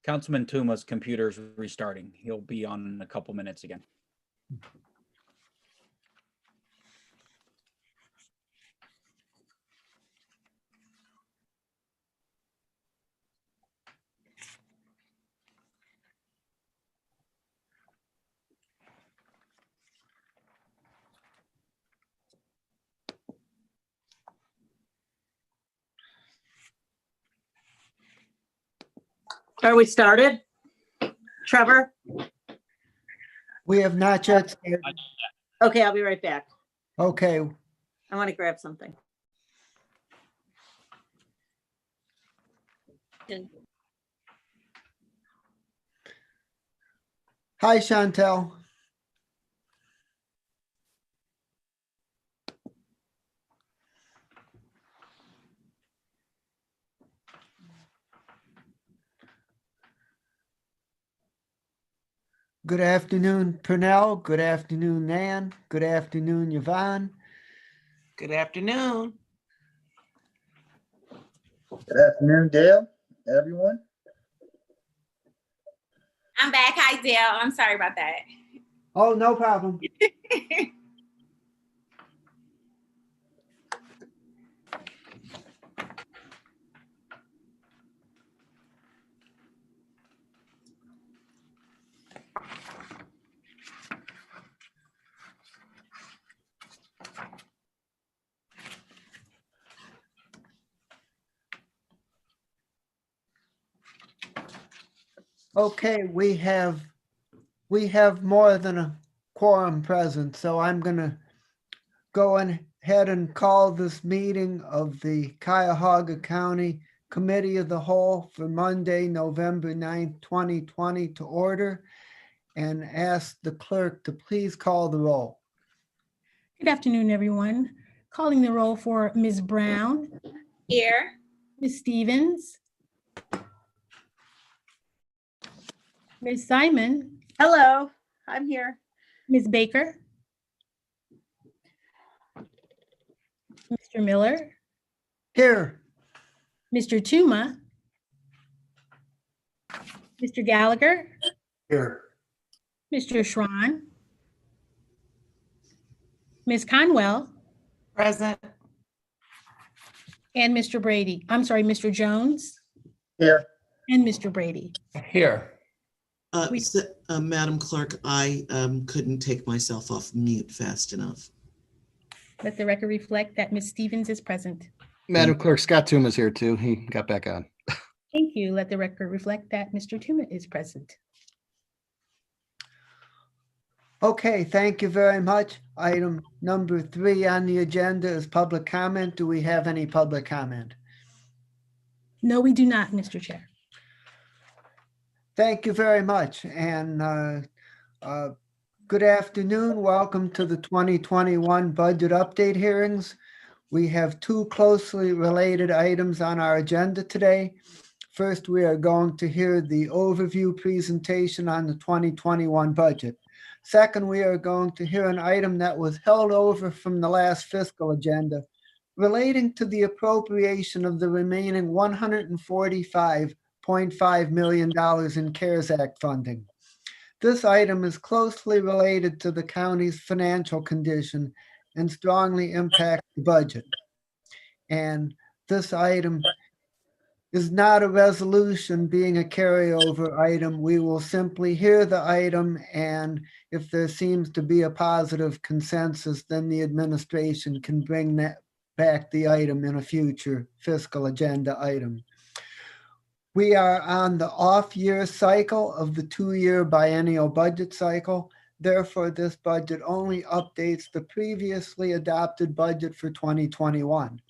Councilman Tuma's computer's restarting. He'll be on in a couple minutes again. Are we started? Trevor? We have not yet started. Okay, I'll be right back. Okay, I want to grab something. hi Chantel. Good afternoon, Purnell. Good afternoon, Nan. Good afternoon, Yvonne. Good afternoon. Good afternoon, Dale, everyone. I'm back. Hi, Dale. I'm sorry about that. Oh, no problem. Okay, we have more than a quorum present, so I'm gonna go ahead and call this meeting of the Cuyahoga County Committee of the Whole for Monday, November 9th, 2020 to order, and ask the clerk to please call the roll. Good afternoon, everyone. Calling the roll for Ms. Brown, Here. Ms. Stevens, Ms. Simon, Hello, I'm here. Ms. Baker, Mr. Miller, Here, Mr. Tuma, Mr. Gallagher, Here. Mr. Schron, Ms. Conwell, Present. and Mr. Brady. I'm sorry, Mr. Jones Here. and Mr. Brady. Here. We- Madam Clerk, I couldn't take myself off mute fast enough. Let the record reflect that Ms. Stevens is present. Madam Clerk, Scott Tuma's here too. He got back on. Thank you. Let the record reflect that Mr. Tuma is present. okay, thank you very much. Item number 3 on the agenda is public comment. Do we have any public comment? No, we do not, Mr. Chair. Thank you very much. And good afternoon. Welcome to the 2021 budget update hearings. We have 2 closely related items on our agenda today. First, we are going to hear the overview presentation on the 2021 budget. Second, we are going to hear an item that was held over from the last fiscal agenda relating to the appropriation of the remaining $145.5 million in CARES Act funding. This item is closely related to the county's financial condition and strongly impacts the budget. And this item is not a resolution being a carryover item. We will simply hear the item, and if there seems to be a positive consensus, then the administration can bring that back the item in a future fiscal agenda item. We are on the off-year cycle of the 2-year biennial budget cycle. Therefore, this budget only updates the previously adopted budget for 2021.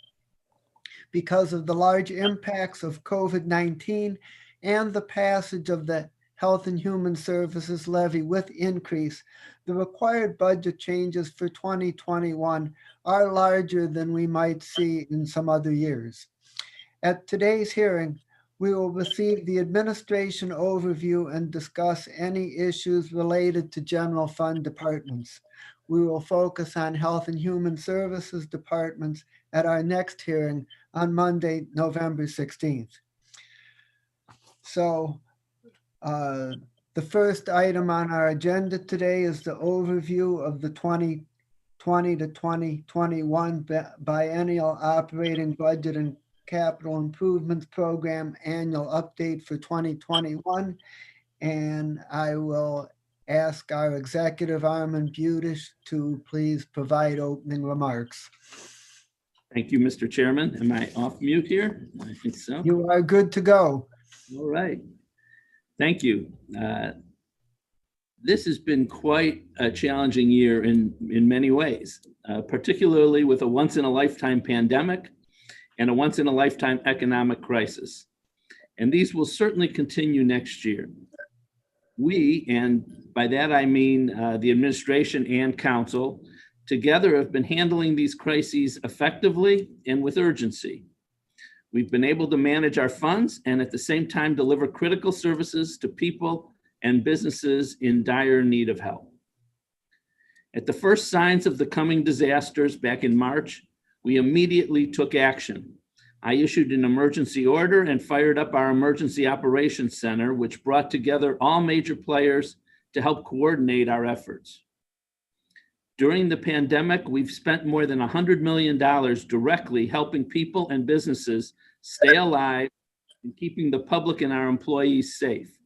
Because of the large impacts of COVID-19 and the passage of the Health and Human Services levy with increase, the required budget changes for 2021 are larger than we might see in some other years. At today's hearing, we will receive the administration overview and discuss any issues related to general fund departments. We will focus on Health and Human Services departments at our next hearing on Monday, November 16th. So The first item on our agenda today is the overview of the 2020 to 2021 biennial operating budget and capital improvements program annual update for 2021. And I will ask our executive, Armin Budish, to please provide opening remarks. Thank you, Mr. Chairman. Am I off mute here? I think so. You are good to go. All right. Thank you. This has been quite a challenging year in many ways, particularly with a once-in-a-lifetime pandemic and a once-in-a-lifetime economic crisis. And these will certainly continue next year. We, and by that I mean the administration and council, together have been handling these crises effectively and with urgency. We've been able to manage our funds and at the same time deliver critical services to people and businesses in dire need of help. At the first signs of the coming disasters back in March, we immediately took action. I issued an emergency order and fired up our Emergency Operations Center, which brought together all major players to help coordinate our efforts. During the pandemic, we've spent more than $100 million directly helping people and businesses stay alive and keeping the public and our employees safe.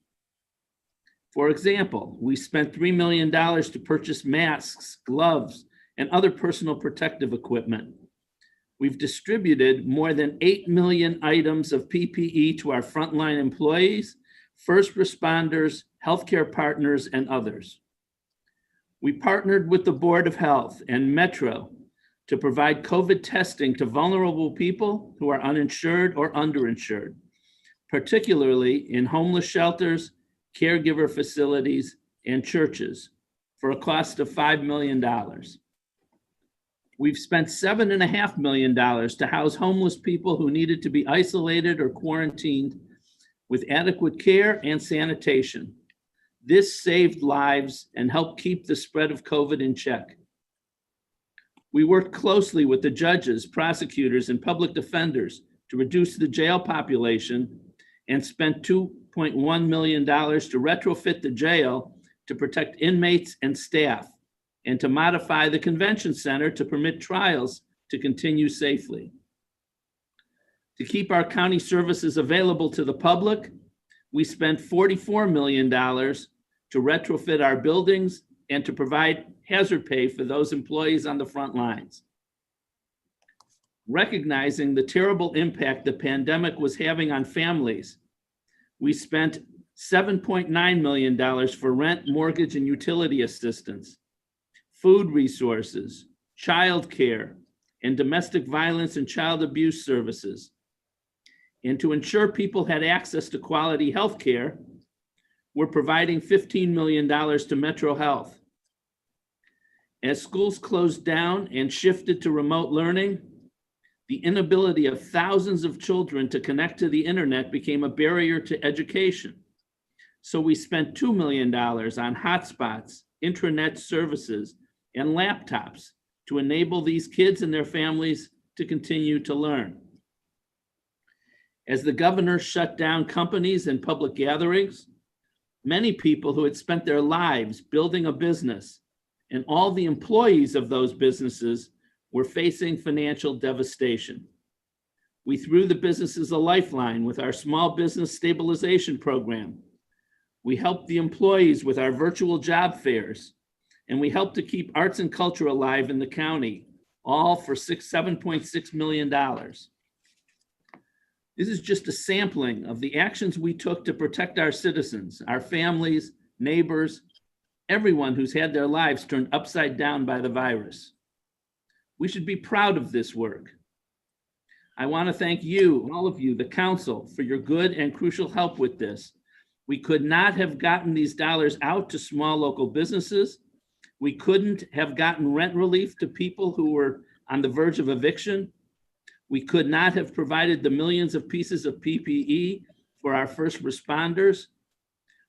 For example, we spent $3 million to purchase masks, gloves, and other personal protective equipment. We've distributed more than 8 million items of PPE to our frontline employees, first responders, healthcare partners, and others. We partnered with the Board of Health and Metro to provide COVID testing to vulnerable people who are uninsured or underinsured, particularly in homeless shelters, caregiver facilities, and churches, for a cost of $5 million. We've spent $7.5 million to house homeless people who needed to be isolated or quarantined with adequate care and sanitation. This saved lives and helped keep the spread of COVID in check. We worked closely with the judges, prosecutors, and public defenders to reduce the jail population and spent $2.1 million to retrofit the jail to protect inmates and staff, and to modify the convention center to permit trials to continue safely. To keep our county services available to the public, we spent $44 million to retrofit our buildings and to provide hazard pay for those employees on the front lines. Recognizing the terrible impact the pandemic was having on families, we spent $7.9 million for rent, mortgage, and utility assistance, food resources, child care, and domestic violence and child abuse services. And to ensure people had access to quality health care, we're providing $15 million to Metro Health. As schools closed down and shifted to remote learning, the inability of thousands of children to connect to the internet became a barrier to education. So we spent $2 million on hotspots, intranet services, and laptops to enable these kids and their families to continue to learn. As the governor shut down companies and public gatherings, many people who had spent their lives building a business and all the employees of those businesses were facing financial devastation. We threw the businesses a lifeline with our small business stabilization program. We helped the employees with our virtual job fairs, and we helped to keep arts and culture alive in the county, all for $7.6 million. This is just a sampling of the actions we took to protect our citizens, our families, neighbors, everyone who's had their lives turned upside down by the virus. We should be proud of this work. I want to thank you, all of you, the council, for your good and crucial help with this. We could not have gotten these dollars out to small local businesses. We couldn't have gotten rent relief to people who were on the verge of eviction. We could not have provided the millions of pieces of PPE for our first responders.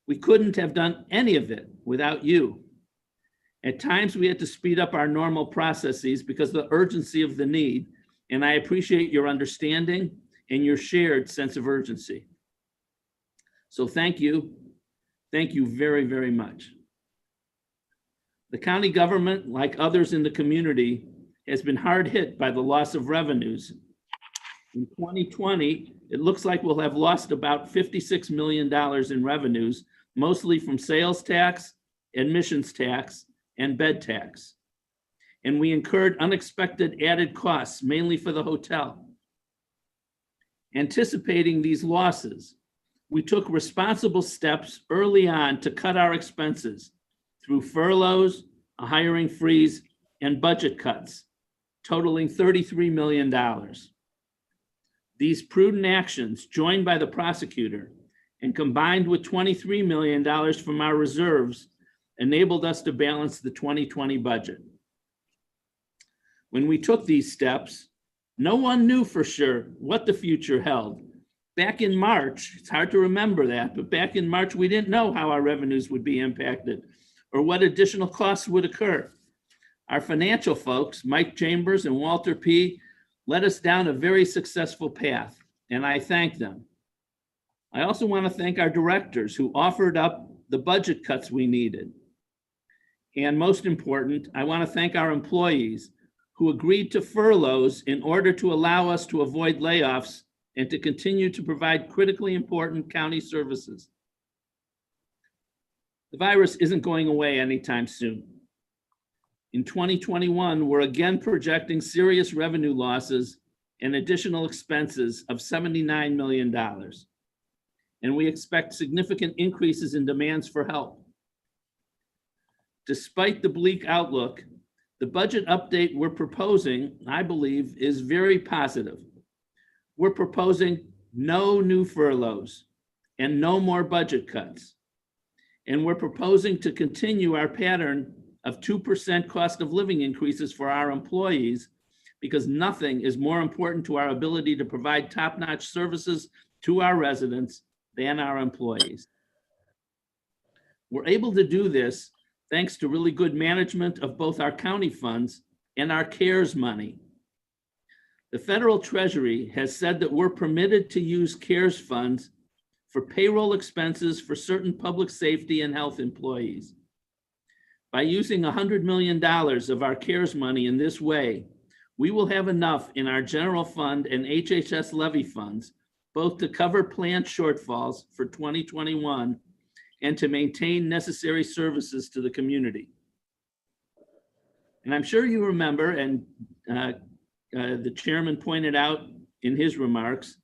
We couldn't have done any of it without you. At times we had to speed up our normal processes because of the urgency of the need, and I appreciate your understanding and your shared sense of urgency. So thank you. Thank you very, very much. The county government, like others in the community, has been hard hit by the loss of revenues. In 2020, it looks like we'll have lost about $56 million in revenues, mostly from sales tax, admissions tax, and bed tax. And we incurred unexpected added costs, mainly for the hotel. Anticipating these losses, we took responsible steps early on to cut our expenses through furloughs, a hiring freeze, and budget cuts, totaling $33 million. These prudent actions, joined by the prosecutor and combined with $23 million from our reserves, enabled us to balance the 2020 budget. When we took these steps, no one knew for sure what the future held. Back in March, it's hard to remember that, but back in March, we didn't know how our revenues would be impacted or what additional costs would occur. Our financial folks, Mike Chambers and Walter P., led us down a very successful path, and I thank them. I also want to thank our directors who offered up the budget cuts we needed. And most important, I want to thank our employees who agreed to furloughs in order to allow us to avoid layoffs and to continue to provide critically important county services. The virus isn't going away anytime soon. In 2021, we're again projecting serious revenue losses and additional expenses of $79 million. And we expect significant increases in demands for help. Despite the bleak outlook, the budget update we're proposing, I believe, is very positive. We're proposing no new furloughs and no more budget cuts. And we're proposing to continue our pattern of 2% cost of living increases for our employees, because nothing is more important to our ability to provide top-notch services to our residents than our employees. We're able to do this thanks to really good management of both our county funds and our CARES money. The federal treasury has said that we're permitted to use CARES funds for payroll expenses for certain public safety and health employees. By using $100 million of our CARES money in this way, we will have enough in our general fund and HHS levy funds, both to cover planned shortfalls for 2021 and to maintain necessary services to the community. And I'm sure you remember, and the chairman pointed out in his remarks,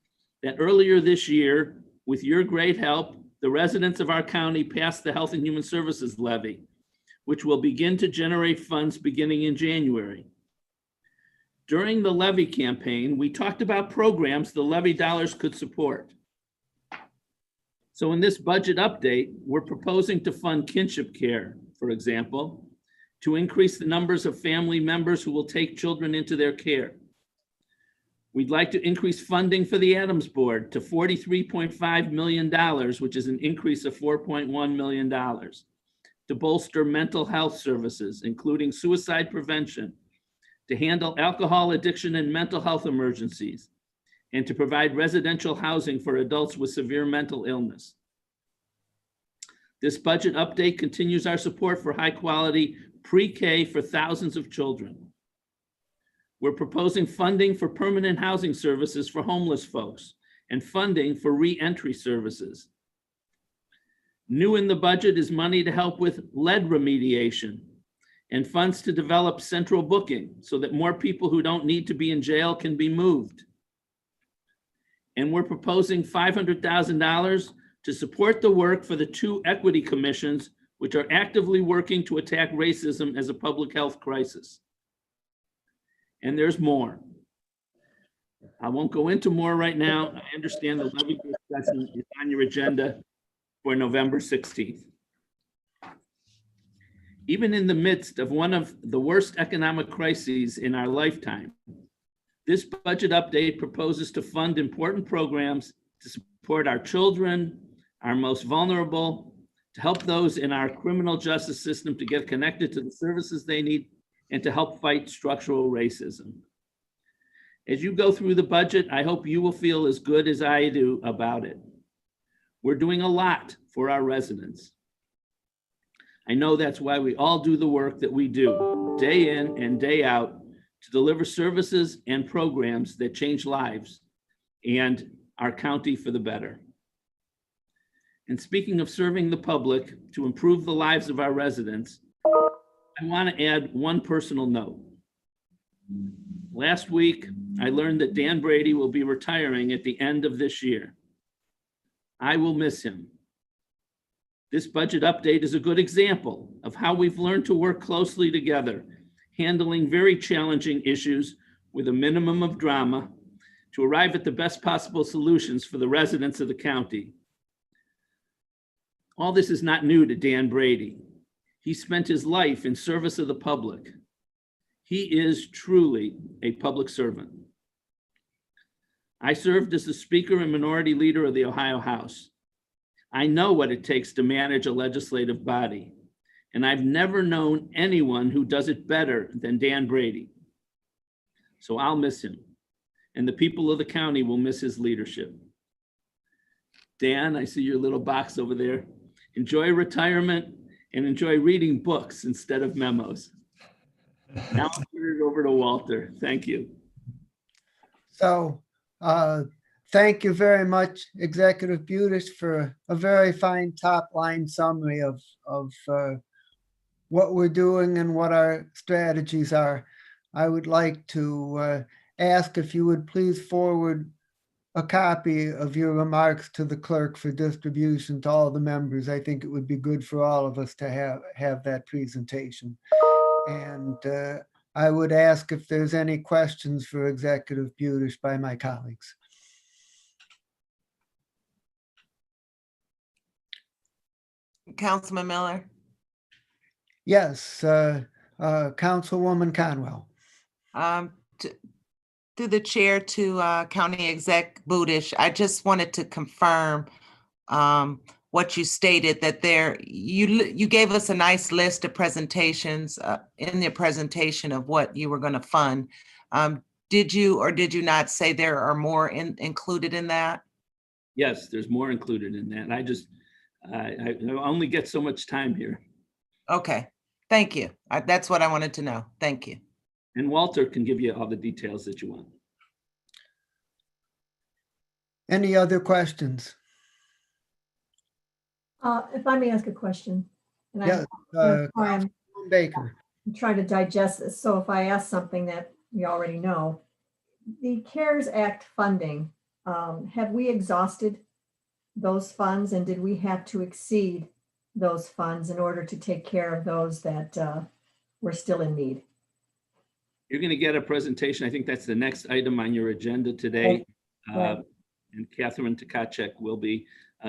that earlier this year, with your great help, the residents of our county passed the Health and Human Services levy, which will begin to generate funds beginning in January. During the levy campaign, we talked about programs the levy dollars could support. So in this budget update, we're proposing to fund kinship care, for example, to increase the numbers of family members who will take children into their care. We'd like to increase funding for the Adams Board to $43.5 million, which is an increase of $4.1 million, to bolster mental health services, including suicide prevention, to handle alcohol addiction and mental health emergencies, and to provide residential housing for adults with severe mental illness. This budget update continues our support for high quality pre-K for thousands of children. We're proposing funding for permanent housing services for homeless folks and funding for re-entry services. New in the budget is money to help with lead remediation and funds to develop central booking so that more people who don't need to be in jail can be moved. And we're proposing $500,000 to support the work for the 2 equity commissions, which are actively working to attack racism as a public health crisis. And there's more. I won't go into more right now. I understand the levy discussion is on your agenda for November 16th. Even in the midst of one of the worst economic crises in our lifetime, this budget update proposes to fund important programs to support our children, our most vulnerable, to help those in our criminal justice system to get connected to the services they need, and to help fight structural racism. As you go through the budget, I hope you will feel as good as I do about it. We're doing a lot for our residents. I know that's why we all do the work that we do, day in and day out, to deliver services and programs that change lives and our county for the better. And speaking of serving the public to improve the lives of our residents, I want to add one personal note. Last week, I learned that Dan Brady will be retiring at the end of this year. I will miss him. This budget update is a good example of how we've learned to work closely together, handling very challenging issues with a minimum of drama to arrive at the best possible solutions for the residents of the county. All this is not new to Dan Brady. He spent his life in service of the public. He is truly a public servant. I served as the Speaker and Minority Leader of the Ohio House. I know what it takes to manage a legislative body, and I've never known anyone who does it better than Dan Brady. So I'll miss him, and the people of the county will miss his leadership. Dan, I see your little box over there. Enjoy retirement and enjoy reading books instead of memos. Now I'll turn it over to Walter. Thank you. So, thank you very much, Executive Budish, for a very fine top line summary of what we're doing and what our strategies are. I would like to ask if you would please forward a copy of your remarks to the clerk for distribution to all the members. I think it would be good for all of us to have that presentation. And I would ask if there's any questions for Executive Budish by my colleagues. Councilman Miller. Yes, Councilwoman Conwell. Through the chair to County Exec Budish, I just wanted to confirm what you stated, that you gave us a nice list of presentations in the presentation of what you were going to fund. Did you or did you not say there are more included in that? Yes, there's more included in that. I only get so much time here. Okay, thank you. That's what I wanted to know. Thank you. And Walter can give you all the details that you want. Any other questions? If I may ask a question. And Yes, I'm Baker. trying to digest this. So if I ask something that we already know, the CARES Act funding, have we exhausted those funds, and did we have to exceed those funds in order to take care of those that were still in need? You're going to get a presentation. I think that's the next item on your agenda today. Right. And Catherine Tkachek will be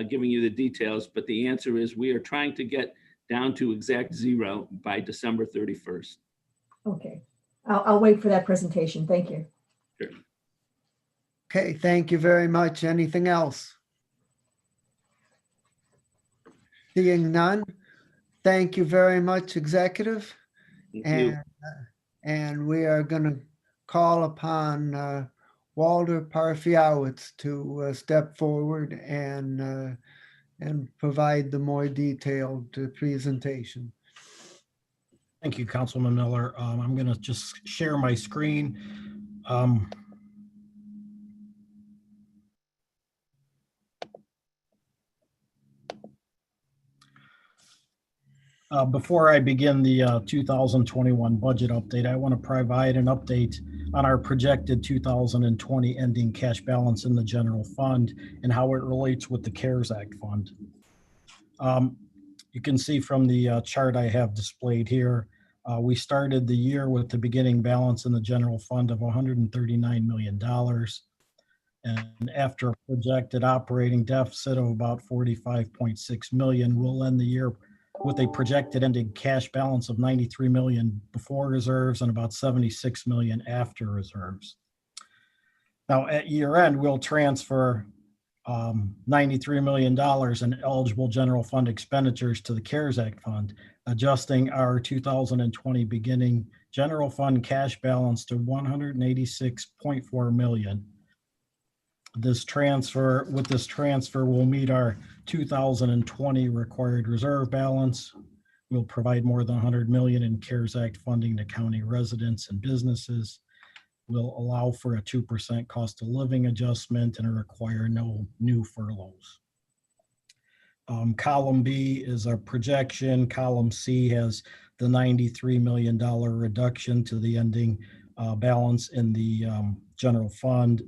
giving you the details, but the answer is we are trying to get down to exact zero by December 31st. Okay, I'll wait for that presentation. Thank you. Sure. Okay, thank you very much. Anything else? Seeing none, thank you very much, Executive. Thank you. And we are going to call upon Walter Parfiowitz to step forward and provide the more detailed presentation. Thank you, Councilman Miller. I'm going to just share my screen. Before I begin the 2021 budget update, I want to provide an update on our projected 2020 ending cash balance in the general fund and how it relates with the CARES Act fund. You can see from the chart I have displayed here, we started the year with the beginning balance in the general fund of $139 million. And after a projected operating deficit of about $45.6 million, we'll end the year with a projected ending cash balance of $93 million before reserves and about $76 million after reserves. Now at year end, we'll transfer $93 million in eligible general fund expenditures to the CARES Act fund, adjusting our 2020 beginning general fund cash balance to $186.4 million. With this transfer, we'll meet our 2020 required reserve balance. We'll provide more than 100 million in CARES Act funding to county residents and businesses. We'll allow for a 2% cost of living adjustment and require no new furloughs. Column B is our projection. Column C has the $93 million reduction to the ending balance in the general fund.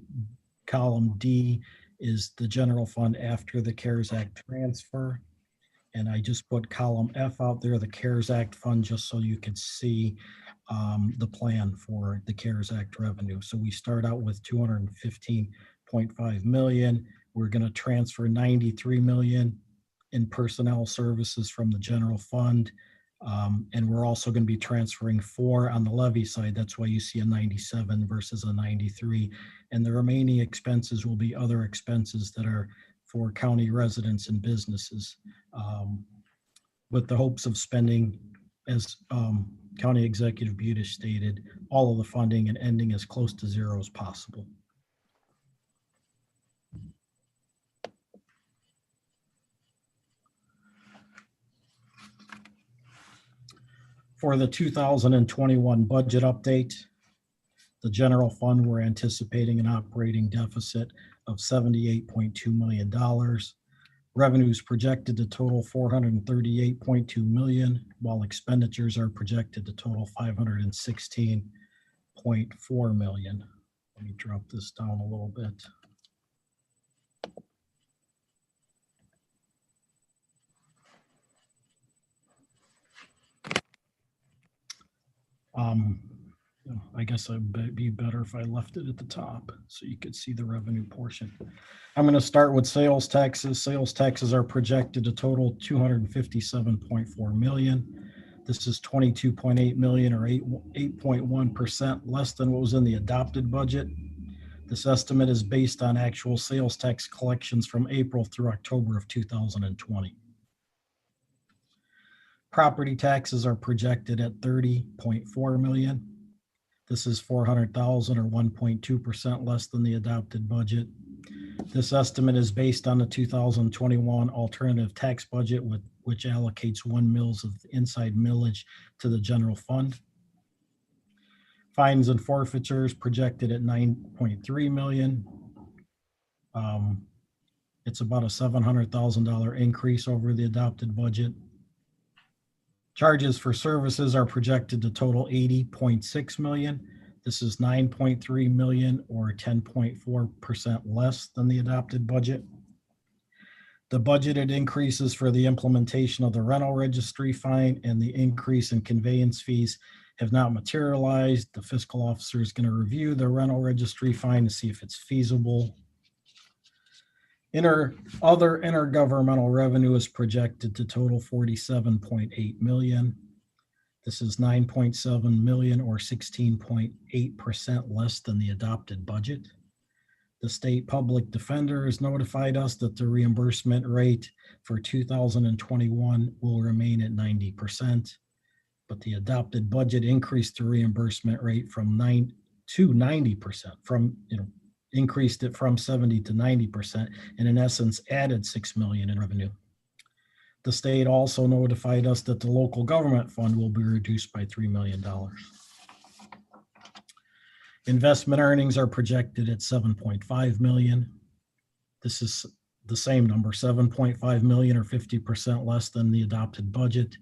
Column D is the general fund after the CARES Act transfer. And I just put column F out there, the CARES Act fund, just so you could see the plan for the CARES Act revenue. So we start out with 215.5 million. We're going to transfer 93 million in personnel services from the general fund. And we're also going to be transferring 4 on the levy side. That's why you see a 97 versus a 93. And the remaining expenses will be other expenses that are for county residents and businesses, with the hopes of spending, as County Executive Budish stated, all of the funding and ending as close to zero as possible. For the 2021 budget update, the general fund, we're anticipating an operating deficit of $78.2 million. Revenues projected to total $438.2 million, while expenditures are projected to total $516.4 million. Let me drop this down a little bit. I guess it'd be better if I left it at the top so you could see the revenue portion. I'm going to start with sales taxes. Sales taxes are projected to total $257.4 million. This is $22.8 million or 8.1% less than what was in the adopted budget. This estimate is based on actual sales tax collections from April through October of 2020. Property taxes are projected at $30.4 million. This is $400,000 or 1.2% less than the adopted budget. This estimate is based on the 2021 alternative tax budget, which allocates 1 mils of inside millage to the general fund. Fines and forfeitures projected at $9.3 million. It's about a $700,000 increase over the adopted budget. Charges for services are projected to total $80.6 million. This is $9.3 million or 10.4% less than the adopted budget. The budgeted increases for the implementation of the rental registry fine and the increase in conveyance fees have not materialized. The fiscal officer is going to review the rental registry fine to see if it's feasible. Other intergovernmental revenue is projected to total $47.8 million. This is $9.7 million or 16.8% less than the adopted budget. The state public defender has notified us that the reimbursement rate for 2021 will remain at 90%, but the adopted budget increased the reimbursement rate from 9 to 90%, increased it from 70 to 90%, and in essence added $6 million in revenue. The state also notified us that the local government fund will be reduced by $3 million. Investment earnings are projected at $7.5 million. This is the same number, $7.5 million or 50% less than the adopted budget.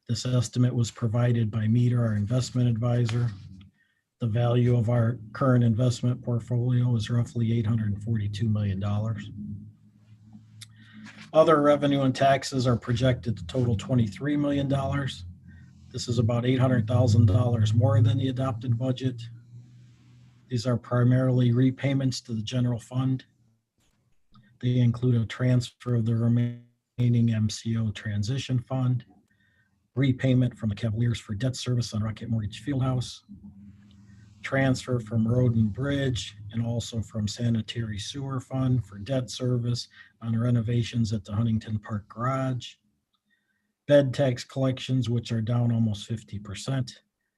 This estimate was provided by Meter, our investment advisor. The value of our current investment portfolio is roughly $842 million. Other revenue and taxes are projected to total $23 million. This is about $800,000 more than the adopted budget. These are primarily repayments to the general fund. They include a transfer of the remaining MCO transition fund, repayment from the Cavaliers for debt service on Rocket Mortgage Fieldhouse, transfer from Road and Bridge, and also from Sanitary Sewer Fund for debt service on renovations at the Huntington Park Garage, bed tax collections, which are down almost 50%,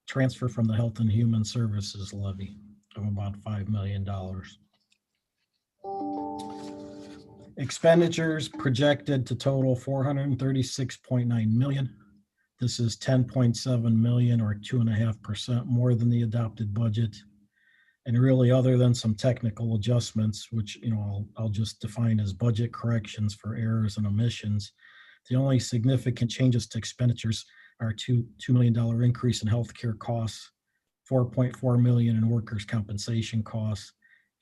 transfer from the Health and Human Services levy of about $5 million. Expenditures projected to total 436.9 million. This is 10.7 million or 2.5% more than the adopted budget. And really, other than some technical adjustments, which, I'll just define as budget corrections for errors and omissions, the only significant changes to expenditures are $2 million increase in healthcare costs, 4.4 million in workers' compensation costs,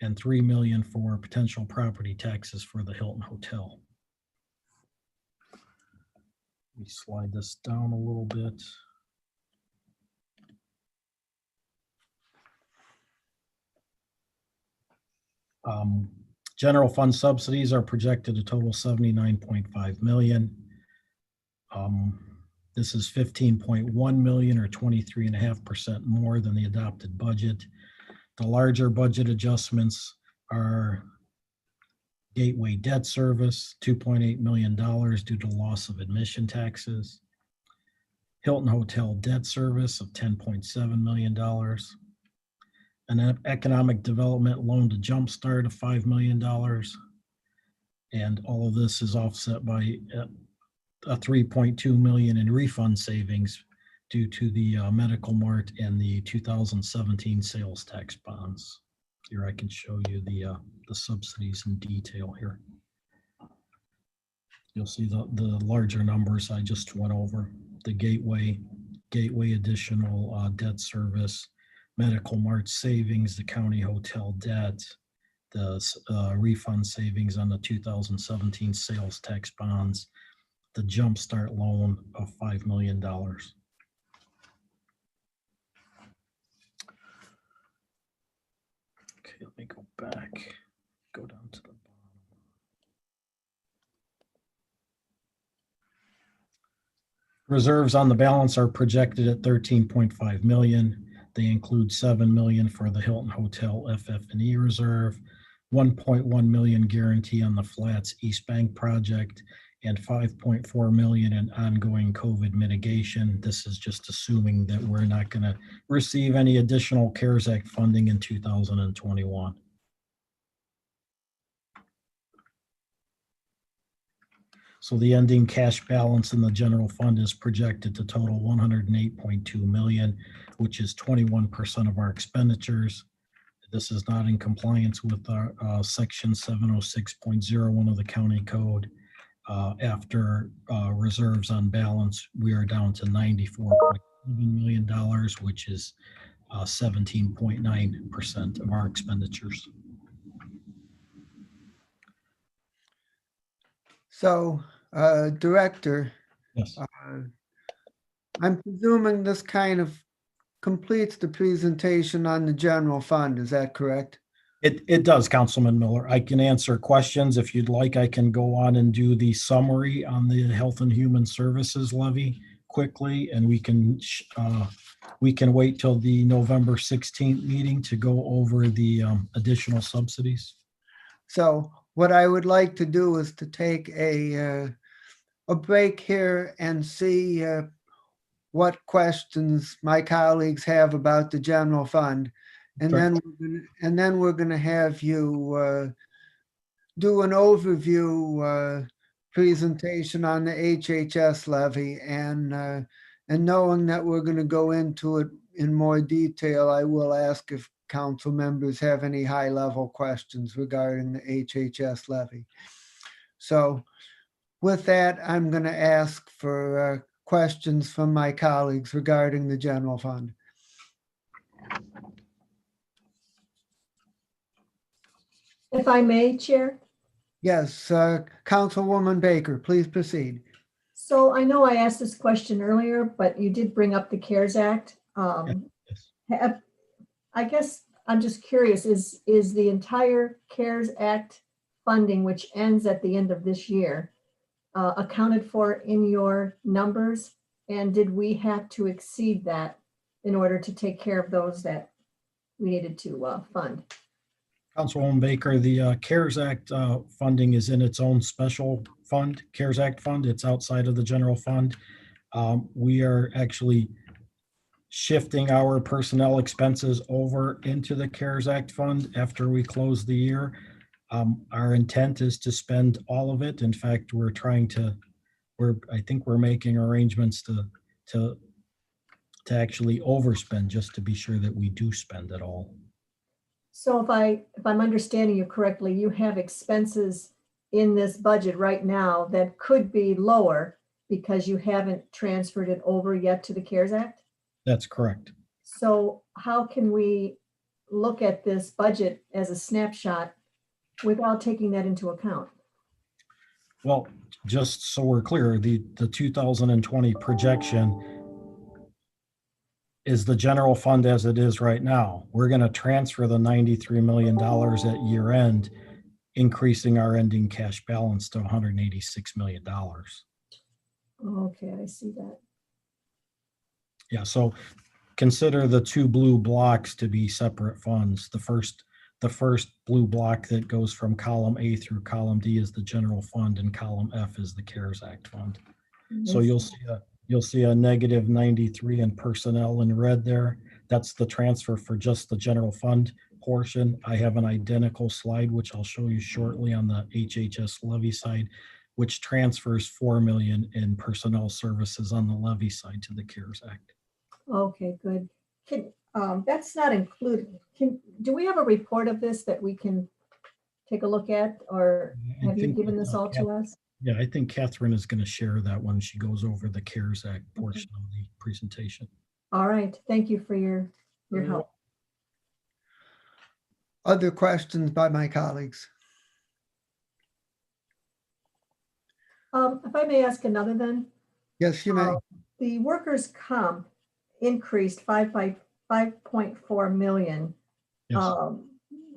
and 3 million for potential property taxes for the Hilton Hotel. Let me slide this down a little bit. General fund subsidies are projected to total 79.5 million. This is 15.1 million or 23.5% more than the adopted budget. The larger budget adjustments are Gateway debt service, $2.8 million due to loss of admission taxes. Hilton Hotel debt service of $10.7 million. An economic development loan to Jumpstart of $5 million. And all of this is offset by a 3.2 million in refund savings due to the Medical Mart and the 2017 sales tax bonds. Here I can show you the subsidies in detail here. You'll see the larger numbers I just went over. The Gateway additional debt service, Medical Mart savings, the county hotel debt, the refund savings on the 2017 sales tax bonds, the Jumpstart loan of $5 million. Okay, let me go back, go down to the bottom. Reserves on the balance are projected at 13.5 million. They include 7 million for the Hilton Hotel FF&E reserve, 1.1 million guarantee on the Flats East Bank project, and 5.4 million in ongoing COVID mitigation. This is just assuming that we're not going to receive any additional CARES Act funding in 2021. So the ending cash balance in the general fund is projected to total 108.2 million, which is 21% of our expenditures. This is not in compliance with our section 706.01 of the county code. After reserves on balance, we are down to $94.7 million, which is 17.9% of our expenditures. So, Director, Yes. I'm presuming this kind of completes the presentation on the general fund. Is that correct? It does, Councilman Miller. I can answer questions. If you'd like, I can go on and do the summary on the Health and Human Services levy quickly, and we can wait till the November 16th meeting to go over the additional subsidies. So what I would like to do is to take a break here and see what questions my colleagues have about the general fund. And Sure. then we're going to have you do an overview presentation on the HHS levy, and knowing that we're going to go into it in more detail, I will ask if council members have any high-level questions regarding the HHS levy. So with that, I'm going to ask for questions from my colleagues regarding the general fund. If I may, Chair. Yes, Councilwoman Baker, please proceed. So I know I asked this question earlier, but you did bring up the CARES Act. I guess I'm just curious, is the entire CARES Act funding, which ends at the end of this year, accounted for in your numbers? And did we have to exceed that in order to take care of those that we needed to fund? Councilwoman Baker, the CARES Act funding is in its own special fund, CARES Act fund. It's outside of the general fund. We are actually shifting our personnel expenses over into the CARES Act fund after we close the year. Our intent is to spend all of it. In fact, I think we're making arrangements to actually overspend, just to be sure that we do spend it all. So if I'm understanding you correctly, you have expenses in this budget right now that could be lower because you haven't transferred it over yet to the CARES Act? That's correct. So how can we look at this budget as a snapshot without taking that into account? Well, just so we're clear, the 2020 projection is the general fund as it is right now. We're going to transfer the $93 million at year end, increasing our ending cash balance to $186 million. Okay, I see that. Yeah, so consider the two blue blocks to be separate funds. The first blue block that goes from column A through column D is the general fund, and column F is the CARES Act fund. So you'll see a negative 93 in personnel in red there. That's the transfer for just the general fund portion. I have an identical slide, which I'll show you shortly, on the Hhs levy side, which transfers 4 million in personnel services on the levy side to the CARES Act. Okay, good. That's not included. Do we have a report of this that we can take a look at, or have you given this all to us? Yeah, I think Catherine is going to share that when she goes over the CARES Act portion of the presentation. All right, thank you for your help. Other questions by my colleagues? If I may ask another then? Yes, you may. The workers' comp increased 5.4 million. Yes.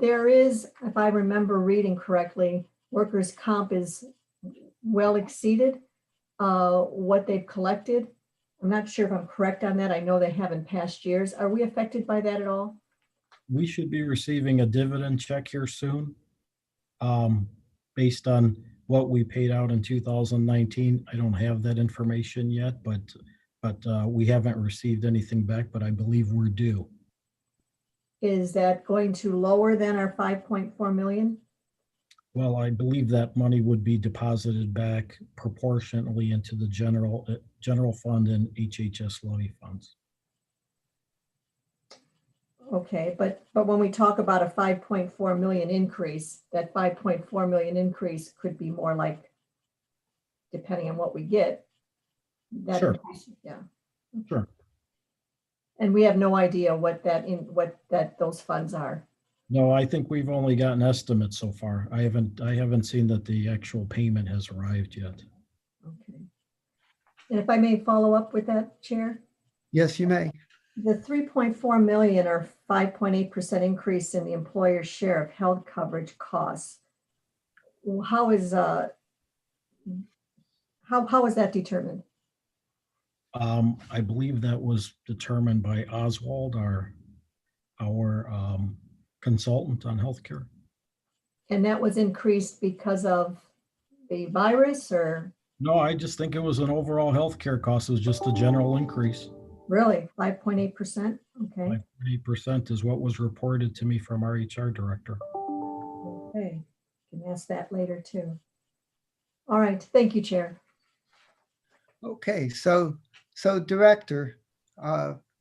There is, if I remember reading correctly, workers' comp is well exceeded what they've collected. I'm not sure if I'm correct on that. I know they have in past years. Are we affected by that at all? We should be receiving a dividend check here soon, based on what we paid out in 2019. I don't have that information yet, but we haven't received anything back, but I believe we're due. Is that going to lower than our 5.4 million? Well, I believe that money would be deposited back proportionately into the general fund and Hhs levy funds. Okay, but when we talk about a 5.4 million increase, that 5.4 million increase could be more like, depending on what we get. That Sure. increase, yeah. Sure. And we have no idea what those funds are. No, I think we've only gotten estimates so far. I haven't seen that the actual payment has arrived yet. Okay. And if I may follow up with that, Chair? Yes, you may. The 3.4 million or 5.8% increase in the employer's share of health coverage costs. How is that determined? I believe that was determined by Oswald, our consultant on healthcare. And that was increased because of the virus, or? No, I just think it was an overall healthcare cost. It was just a general increase. Really, 5.8%? Okay. 5.8% is what was reported to me from our HR director. Okay, can ask that later too. All right, thank you, Chair. Okay, so Director,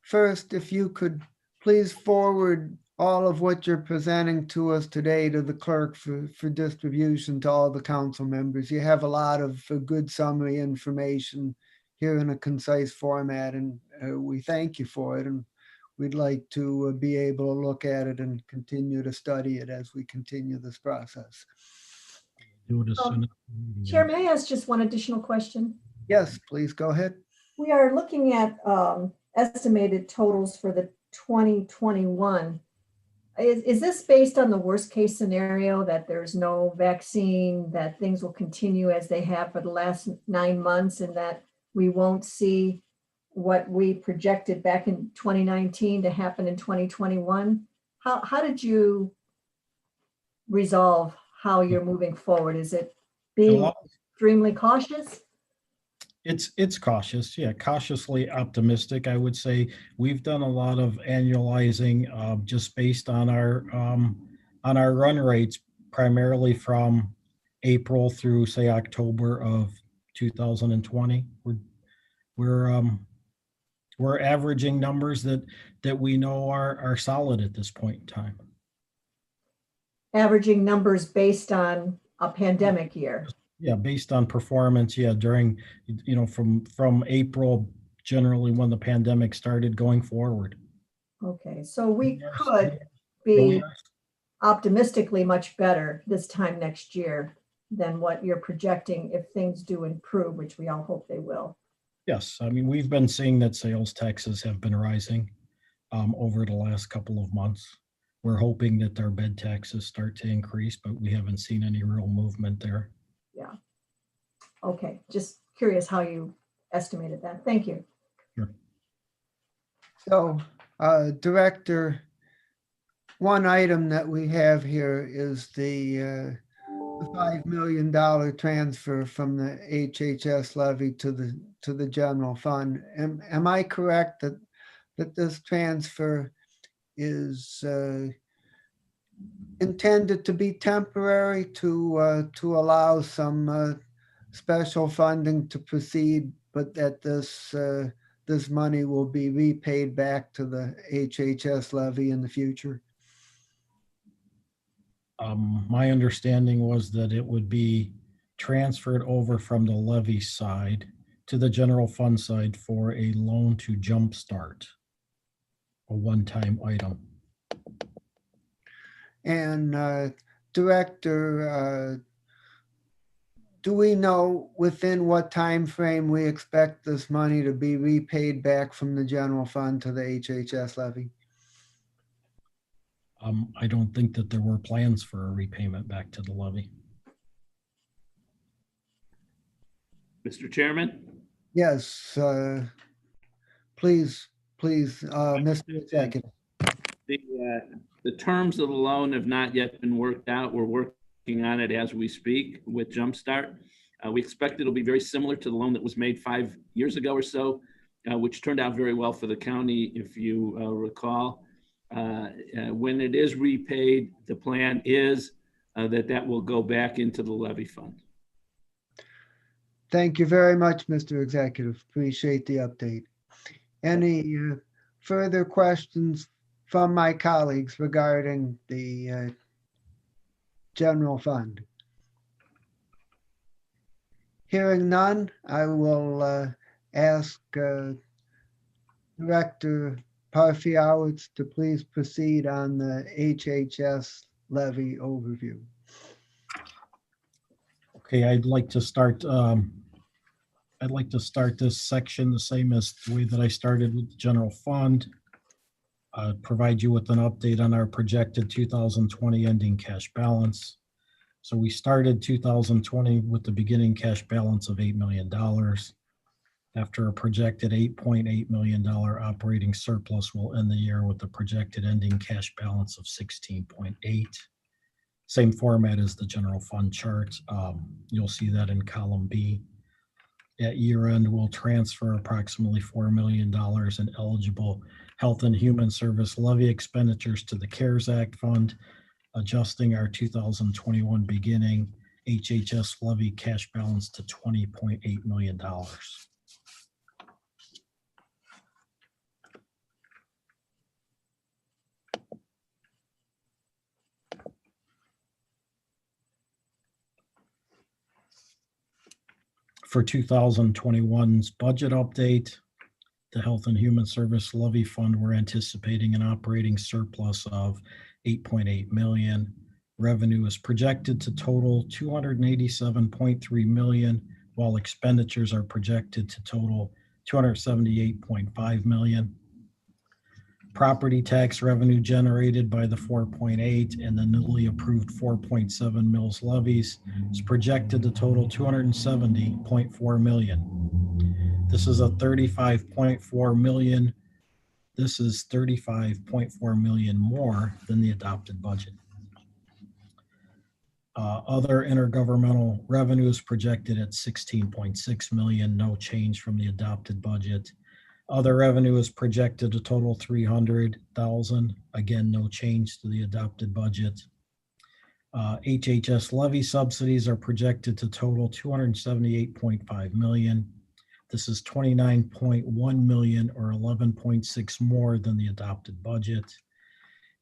first, if you could please forward all of what you're presenting to us today to the clerk for distribution to all the council members. You have a lot of good summary information here in a concise format, and we thank you for it. And we'd like to be able to look at it and continue to study it as we continue this process. Do it as soon as Chair, may I ask just one additional question? Yes, please go ahead. We are looking at estimated totals for the 2021. Is this based on the worst case scenario that there's no vaccine, that things will continue as they have for the last 9 months, and that we won't see what we projected back in 2019 to happen in 2021? How did you resolve how you're moving forward? Is it being extremely cautious? It's cautious, yeah, cautiously optimistic, I would say. We've done a lot of annualizing just based on our run rates primarily from April through, say, October of 2020. We're averaging numbers that we know are solid at this point in time. Averaging numbers based on a pandemic year. Yeah, based on performance, yeah, during, from April, generally when the pandemic started going forward. Okay, so we Yeah, could we be optimistically much better this time next year than what you're projecting if things do improve, which we all hope they will. Yes, I mean, we've been seeing that sales taxes have been rising over the last couple of months. We're hoping that our bed taxes start to increase, but we haven't seen any real movement there. Yeah. Okay, just curious how you estimated that. Thank you. Sure. So, Director, one item that we have here is the $5 million transfer from the HHS levy to the general fund. Am I correct that this transfer is intended to be temporary to allow some special funding to proceed, but that this money will be repaid back to the HHS levy in the future? My understanding was that it would be transferred over from the levy side to the general fund side for a loan to jumpstart, a one-time item. And Director, do we know within what time frame we expect this money to be repaid back from the general fund to the HHS levy? I don't think that there were plans for a repayment back to the levy. Mr. Chairman? Yes, please, Mr. Executive. The terms of the loan have not yet been worked out. We're working on it as we speak with Jumpstart. We expect it'll be very similar to the loan that was made 5 years ago or so, which turned out very well for the county, if you recall. When it is repaid, the plan is that will go back into the levy fund. Thank you very much, Mr. Executive. Appreciate the update. Any further questions from my colleagues regarding the general fund? Hearing none, I will ask Director Parfiowicz to please proceed on the HHS levy overview. Okay, I'd like to start this section the same as the way that I started with the general fund. Provide you with an update on our projected 2020 ending cash balance. So we started 2020 with the beginning cash balance of $8 million. After a projected $8.8 million operating surplus, we'll end the year with a projected ending cash balance of 16.8. Same format as the general fund chart. You'll see that in column B. At year end, we'll transfer approximately $4 million in eligible Health and Human Service levy expenditures to the CARES Act fund, adjusting our 2021 beginning HHS levy cash balance to $20.8 million. For 2021's budget update, the Health and Human Service Levy Fund, we're anticipating an operating surplus of $8.8 million. Revenue is projected to total $287.3 million, while expenditures are projected to total $278.5 million. Property tax revenue generated by the 4.8 and the newly approved 4.7 mills levies is projected to total $270.4 million. This is a $35.4 million. This is $35.4 million more than the adopted budget. Other intergovernmental revenues projected at $16.6 million, no change from the adopted budget. Other revenue is projected to total $300,000. Again, no change to the adopted budget. HHS levy subsidies are projected to total 278.5 million. This is 29.1 million or 11.6 more than the adopted budget.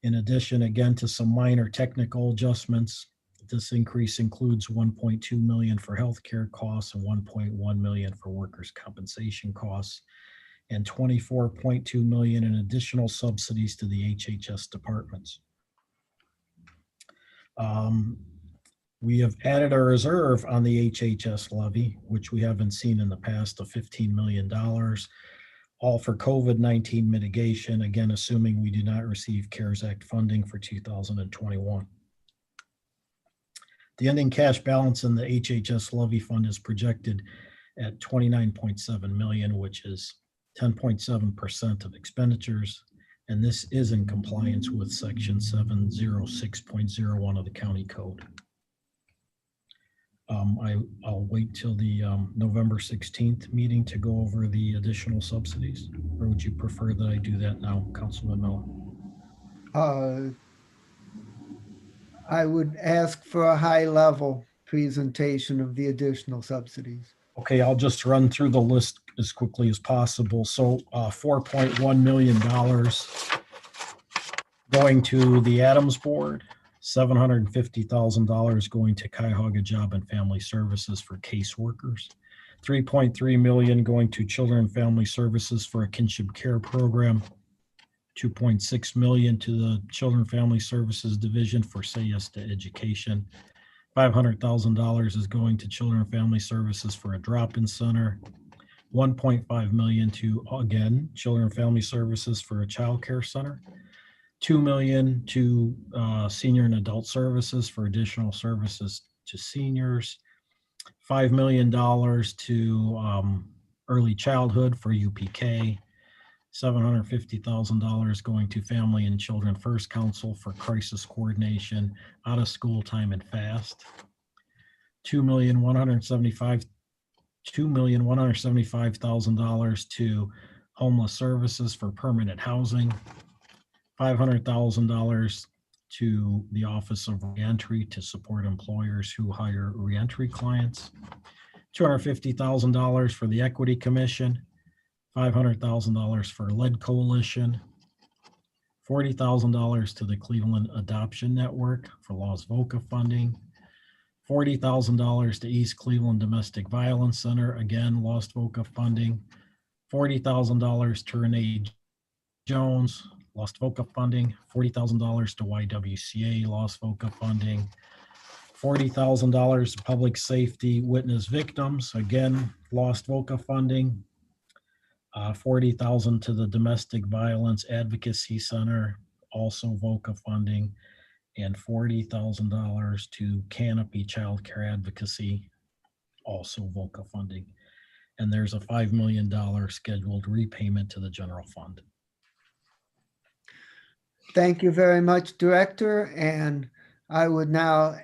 In addition, again, to some minor technical adjustments, this increase includes 1.2 million for healthcare costs and 1.1 million for workers' compensation costs, and 24.2 million in additional subsidies to the HHS departments. We have added a reserve on the HHS levy, which we haven't seen in the past, of $15 million, all for COVID-19 mitigation, again, assuming we do not receive CARES Act funding for 2021. The ending cash balance in the HHS levy fund is projected at 29.7 million, which is 10.7% of expenditures, and this is in compliance with section 706.01 of the county code. I'll wait till the November 16th meeting to go over the additional subsidies, or would you prefer that I do that now, Councilman Miller? I would ask for a high-level presentation of the additional subsidies. Okay, I'll just run through the list as quickly as possible. So $4.1 million going to the Adams Board, $750,000 going to Cuyahoga Job and Family Services for caseworkers, $3.3 million going to Children and Family Services for a kinship care program, $2.6 million to the Children and Family Services Division for Say Yes to Education. $500,000 is going to Children and Family Services for a drop-in center. $1.5 million to, again, Children and Family Services for a child care center. $2 million to Senior and Adult Services for additional services to seniors. $5 million to Early Childhood for UPK. $750,000 going to Family and Children First Council for crisis coordination, out of school time and fast. $2,175,000 to homeless services for permanent housing. $500,000 to the Office of Reentry to support employers who hire reentry clients. $250,000 for the Equity Commission. $500,000 for Lead Coalition, $40,000 to the Cleveland Adoption Network for Los VOCA funding, $40,000 to East Cleveland Domestic Violence Center, again, Lost VOCA funding, $40,000 to Renee Jones, Lost VOCA funding, $40,000 to YWCA, Lost VOCA funding, $40,000 to Public Safety Witness Victims, again, Lost VOCA funding, $40,000 to the Domestic Violence Advocacy Center, also VOCA funding, and $40,000 to Canopy Child Care Advocacy, also VOCA funding. And there's a $5 million scheduled repayment to the general fund. Thank you very much, Director. And I would now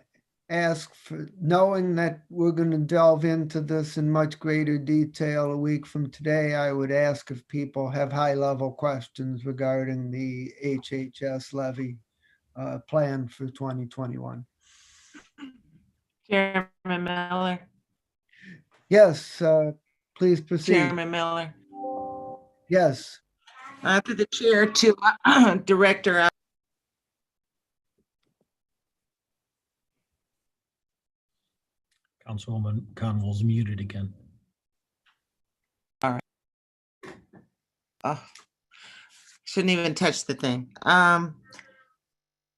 ask for, knowing that we're going to delve into this in much greater detail a week from today, I would ask if people have high-level questions regarding the HHS levy plan for 2021. Chairman Miller. Yes, please proceed. Chairman Miller. Yes. Through the chair to Director. Councilwoman Conwell's muted again. All right. Shouldn't even touch the thing.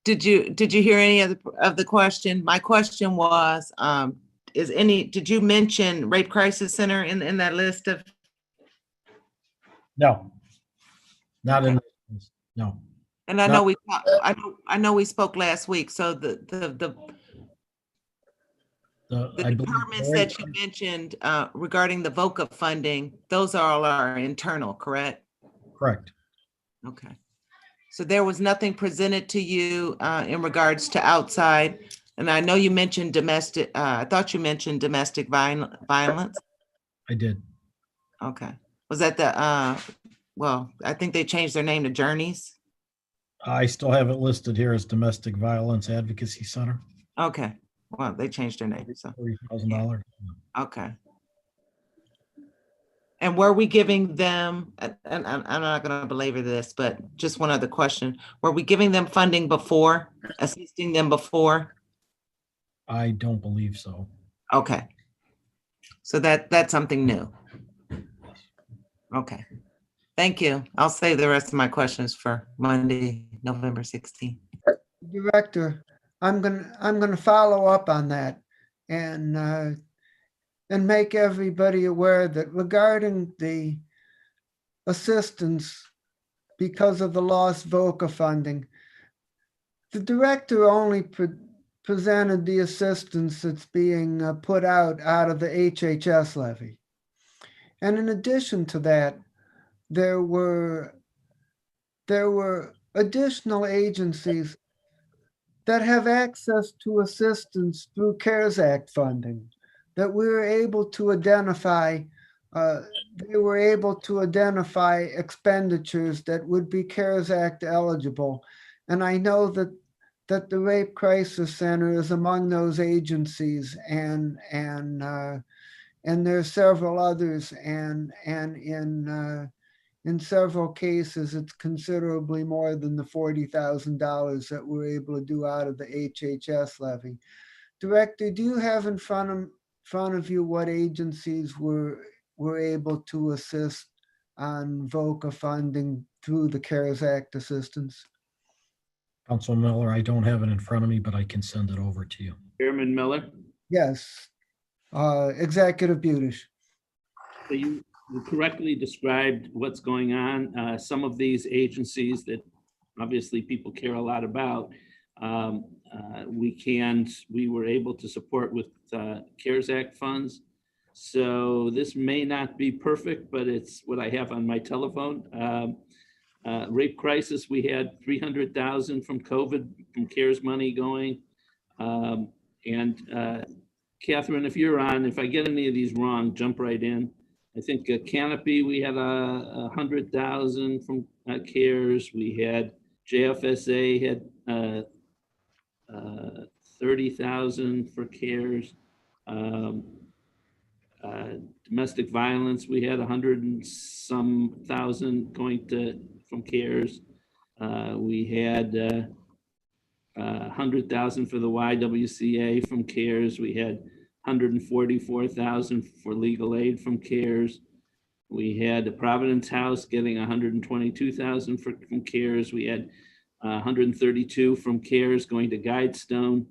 Did you hear any of the question? My question was, did you mention Rape Crisis Center in that list of? No, not in, no. And I know I know we spoke last week, so the departments that you mentioned regarding the VOCA funding, those are all our internal, correct? Correct. Okay. So there was nothing presented to you in regards to outside, and I know you mentioned domestic, I thought you mentioned domestic violence. I did. Okay. Was that the, well, I think they changed their name to Journeys. I still have it listed here as Domestic Violence Advocacy Center. Okay, well, they changed their name, so, $40,000. okay. And were we giving them, and I'm not gonna belabor this, but just one other question. Were we giving them funding before, assisting them before? I don't believe so. Okay. So that's something new. Okay. Thank you. I'll save the rest of my questions for Monday, November 16th. Director, I'm gonna follow up on that and make everybody aware that regarding the assistance because of the lost VOCA funding, the director only presented the assistance that's being put out of the HHS levy. And in addition to that, there were additional agencies that have access to assistance through CARES Act funding that we were able to identify. They were able to identify expenditures that would be CARES Act eligible. And I know that the Rape Crisis Center is among those agencies, and there are several others, and in several cases, it's considerably more than the $40,000 that we're able to do out of the HHS levy. Director, do you have in front of you what agencies were able to assist on VOCA funding through the CARES Act assistance? Council Miller, I don't have it in front of me, but I can send it over to you. Chairman Miller, Yes, Executive Budish. so you correctly described what's going on. Some of these agencies that obviously people care a lot about, we were able to support with CARES Act funds. So this may not be perfect, but it's what I have on my telephone. Rape crisis, we had 300,000 from COVID, from CARES money going. Catherine, if you're on, if I get any of these wrong, jump right in. I think Canopy, we had 100,000 from CARES. We had JFSA had 30,000 for CARES. Domestic violence, we had 100 and some thousand going from CARES. We had 100,000 for the YWCA from CARES. We had 144,000 for legal aid from CARES. We had the Providence House getting 122,000 from CARES. We had 132 from CARES going to Guidestone.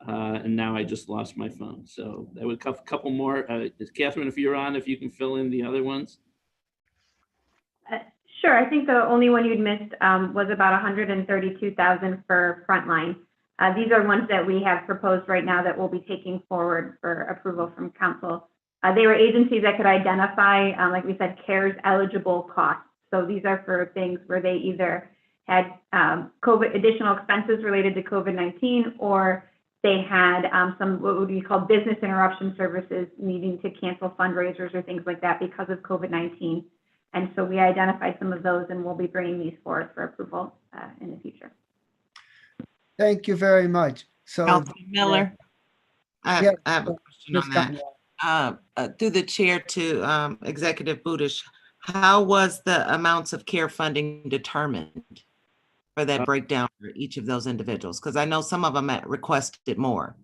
And now I just lost my phone. So that would a couple more. Catherine, if you're on, if you can fill in the other ones. Sure. I think the only one you'd missed was about 132,000 for frontline. These are ones that we have proposed right now that we'll be taking forward for approval from council. They were agencies that could identify, like we said, CARES eligible costs. So these are for things where they either had COVID additional expenses related to COVID-19, or they had some what would be called business interruption services, needing to cancel fundraisers or things like that because of COVID-19. And so we identified some of those, and we'll be bringing these forward for approval in the future. Thank you very much. So, Councilman Miller, I have a question on that. Through the chair to Executive Budish, how was the amounts of care funding determined for that breakdown for each of those individuals? Because I know some of them requested more.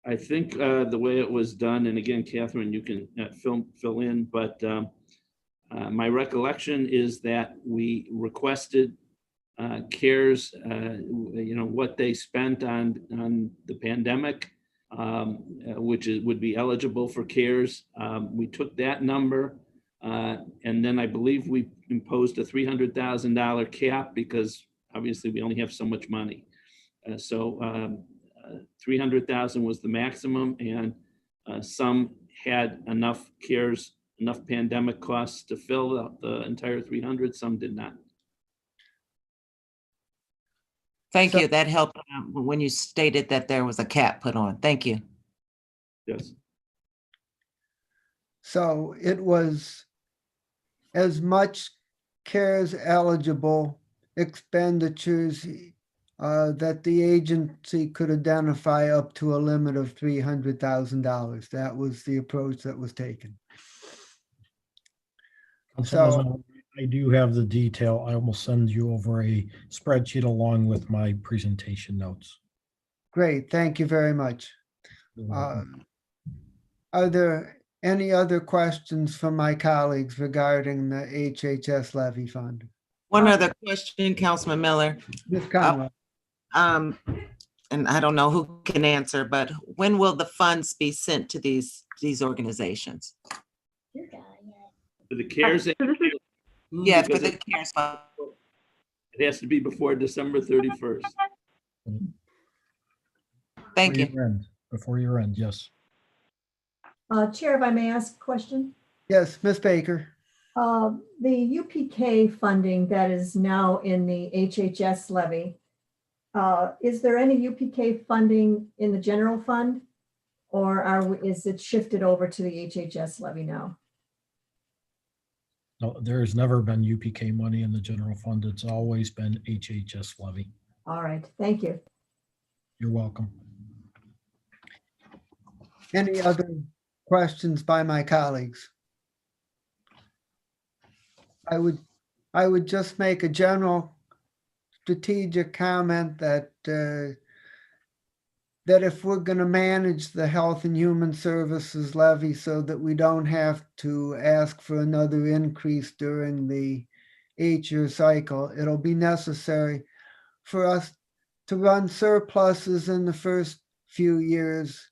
I think the way it was done, and again, Catherine, you can fill in, but my recollection is that we requested CARES, what they spent on the pandemic, which would be eligible for CARES. We took that number, and then I believe we imposed a $300,000 cap because obviously we only have so much money. So 300,000 was the maximum, and some had enough CARES, enough pandemic costs to fill the entire 300, some did not. Thank you. That helped when you stated that there was a cap put on. Thank you. Yes. So it was as much CARES eligible expenditures that the agency could identify up to a limit of $300,000. That was the approach that was taken. Councilman, I do have the detail. I will send you over a spreadsheet along with my presentation notes. Great, thank you very much. You're welcome. Are there any other questions from my colleagues regarding the HHS levy fund? One other question, Councilman Miller. Ms. Conway. And I don't know who can answer, but when will the funds be sent to these organizations? For the CARES Act. Yes, for because the CARES Fund. It has to be before December 31st. Thank you. Before year end, yes. Chair, if I may ask a question? Yes, Ms. Baker. The UPK funding that is now in the HHS levy, is there any UPK funding in the general fund? Or is it shifted over to the HHS levy now? No, there has never been UPK money in the general fund. It's always been HHS levy. All right, thank you. You're welcome. Any other questions by my colleagues? I would just make a general strategic comment that that if we're going to manage the Health and Human Services levy so that we don't have to ask for another increase during the 8-year cycle, it'll be necessary for us to run surpluses in the first few years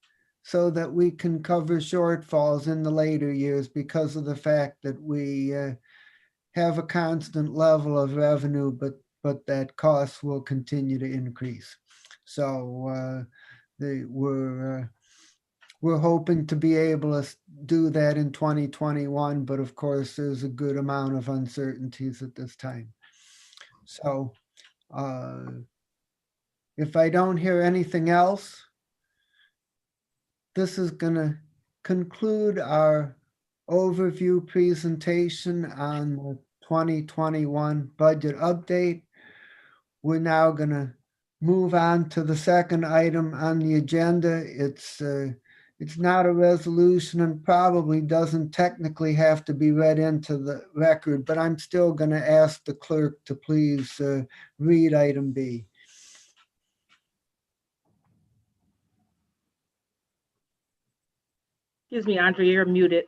so that we can cover shortfalls in the later years because of the fact that we have a constant level of revenue, but that costs will continue to increase. So we're hoping to be able to do that in 2021, but of course there's a good amount of uncertainties at this time. So if I don't hear anything else, this is going to conclude our overview presentation on the 2021 budget update. We're now going to move on to the second item on the agenda. It's not a resolution and probably doesn't technically have to be read into the record, but I'm still going to ask the clerk to please read item B. Excuse me, Andre, you're muted.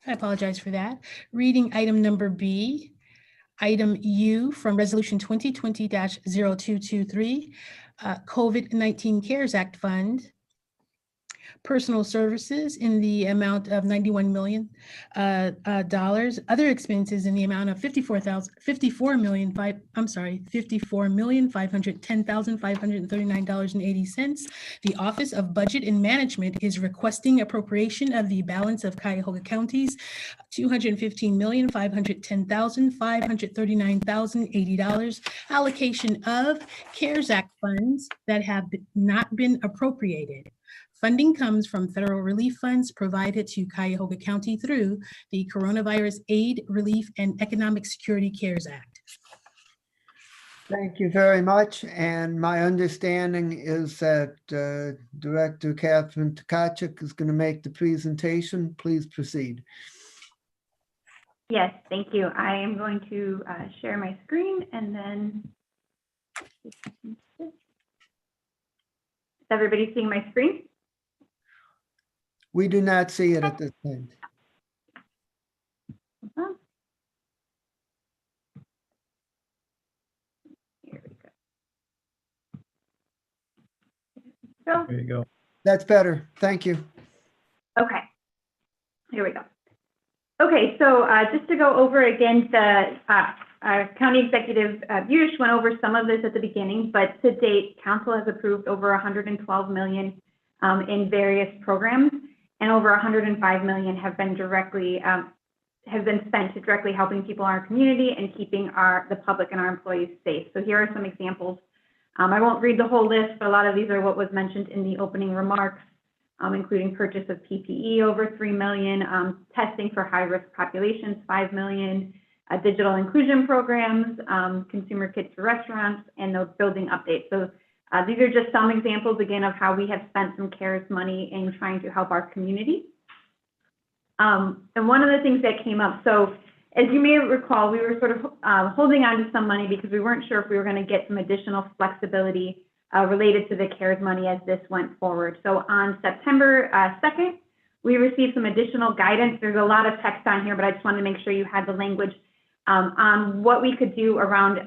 I apologize for that. Reading item number B, item U from Resolution 2020-0223, COVID-19 CARES Act Fund, personal services in the amount of $91 million, other expenses in the amount of $54,510,539.80. The Office of Budget and Management is requesting appropriation of the balance of Cuyahoga County's $215,510,539.80 allocation of CARES Act funds that have not been appropriated. Funding comes from federal relief funds provided to Cuyahoga County through the Coronavirus Aid, Relief, and Economic Security CARES Act. Thank you very much. And my understanding is that Director Catherine Tkachuk is going to make the presentation. Please proceed. Yes, thank you. I am going to share my screen and then. Is everybody seeing my screen? We do not see it at this point. Here we go. There you go. That's better. Thank you. Okay, here we go. Okay, so just to go over again, the County Executive Budish went over some of this at the beginning, but to date, Council has approved over $112 million in various programs, and over $105 million have been spent to directly helping people in our community and keeping the public and our employees safe. So here are some examples. I won't read the whole list, but a lot of these are what was mentioned in the opening remarks. including purchase of PPE over $3 million, testing for high-risk populations, $5 million, digital inclusion programs, consumer kits for restaurants, and those building updates. So these are just some examples, again, of how we have spent some CARES money in trying to help our community. And one of the things that came up, so as you may recall, we were sort of holding on to some money because we weren't sure if we were going to get some additional flexibility related to the CARES money as this went forward. So on September 2nd, we received some additional guidance. There's a lot of text on here, but I just wanted to make sure you had the language on what we could do around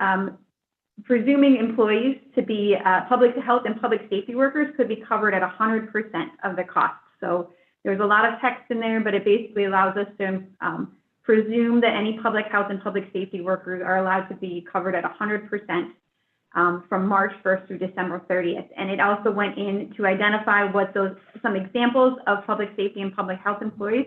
presuming employees to be public health and public safety workers could be covered at 100% of the cost. So there's a lot of text in there, but it basically allows us to presume that any public health and public safety workers are allowed to be covered at 100% from March 1st through December 30th. And it also went in to identify what some examples of public safety and public health employees.